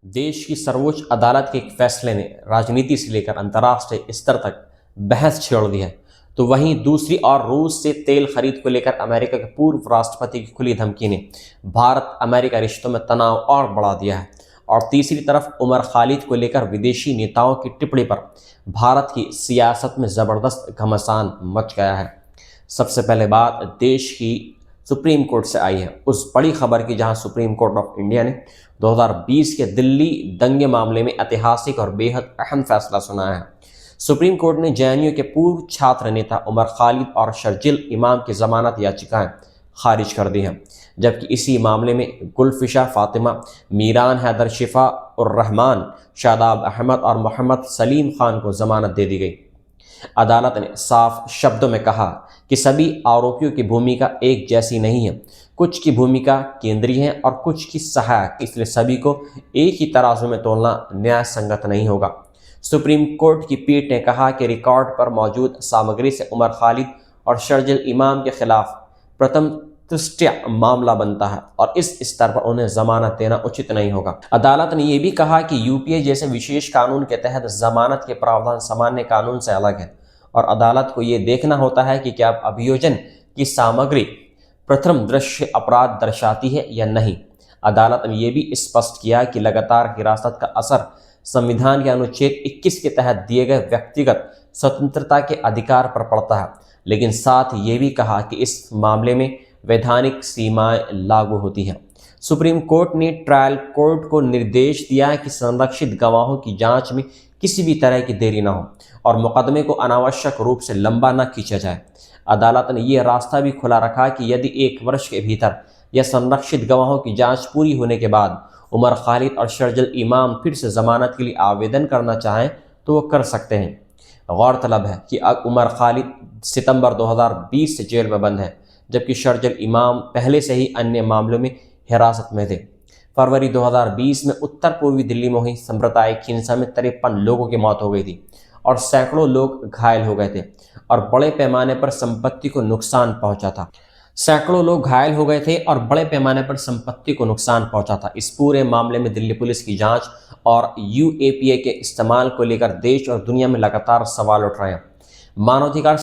देश की सर्वोच्च अदालत के एक फैसले ने राजनीति से लेकर अंतर्राष्ट्रीय स्तर तक बहस छेड़ दी है। तो वहीं दूसरी ओर रूस से तेल खरीद को लेकर अमेरिका के पूर्व राष्ट्रपति की खुली धमकी ने भारत अमेरिका रिश्तों में तनाव और बढ़ा दिया है। और तीसरी तरफ उमर खालिद को लेकर विदेशी नेताओं की टिप्पणी पर भारत की सियासत में ज़बरदस्त घमासान मच गया है। सबसे पहले बात देश की सुप्रीम कोर्ट से आई है, उस बड़ी खबर की जहां सुप्रीम कोर्ट ऑफ इंडिया ने 2020 के दिल्ली दंगे मामले में ऐतिहासिक और बेहद अहम फैसला सुनाया है। सुप्रीम कोर्ट ने जेएनयू के पूर्व छात्र नेता उमर खालिद और शर्जिल इमाम की जमानत याचिकाएं खारिज कर दी हैं, जबकि इसी मामले में गुलफिशा फातिमा, मीरान हैदर, शिफा उर रहमान, शादाब अहमद और मोहम्मद सलीम खान को जमानत दे दी गई। अदालत ने साफ शब्दों में कहा कि सभी आरोपियों की भूमिका एक जैसी नहीं है, कुछ की भूमिका केंद्रीय है और कुछ की सहायक, इसलिए सभी को एक ही तराजू में तोलना न्याय संगत नहीं होगा। सुप्रीम कोर्ट की पीठ ने कहा कि रिकॉर्ड पर मौजूद सामग्री से उमर खालिद और शर्जिल इमाम के खिलाफ प्रथम दृष्टया मामला बनता है और इस स्तर पर उन्हें जमानत देना उचित नहीं होगा। अदालत ने यह भी कहा कि यूपीए जैसे विशेष कानून के तहत जमानत के प्रावधान सामान्य कानून से अलग है और अदालत को यह देखना होता है कि क्या अभियोजन की सामग्री प्रथम दृश्य अपराध दर्शाती है या नहीं। अदालत ने यह भी स्पष्ट किया कि लगातार हिरासत का असर संविधान के अनुच्छेद 21 के तहत दिए गए व्यक्तिगत स्वतंत्रता के अधिकार पर पड़ता है, लेकिन साथ ये भी कहा कि इस मामले में वैधानिक सीमाएं लागू होती हैं। सुप्रीम कोर्ट ने ट्रायल कोर्ट को निर्देश दिया कि संरक्षित गवाहों की जांच में किसी भी तरह की देरी न हो और मुकदमे को अनावश्यक रूप से लंबा न खींचा जाए। अदालत ने यह रास्ता भी खुला रखा कि यदि 1 वर्ष के भीतर या संरक्षित गवाहों की जांच पूरी होने के बाद उमर खालिद और शर्जिल इमाम फिर से जमानत के लिए आवेदन करना चाहें तो वो कर सकते हैं। गौरतलब है कि उमर खालिद सितंबर 2020 से जेल में बंद है, जबकि शर्जिल इमाम पहले से ही अन्य मामलों में हिरासत में थे। फरवरी 2020 में उत्तर पूर्वी दिल्ली में हुई सांप्रदायिक हिंसा में 53 लोगों की मौत हो गई थी और सैकड़ों लोग घायल हो गए थे और बड़े पैमाने पर संपत्ति को नुकसान पहुंचा था। इस पूरे मामले में दिल्ली पुलिस की जांच और यूएपीए के इस्तेमाल को लेकर देश और दुनिया में लगातार सवाल उठ रहे हैं। मानवाधिकार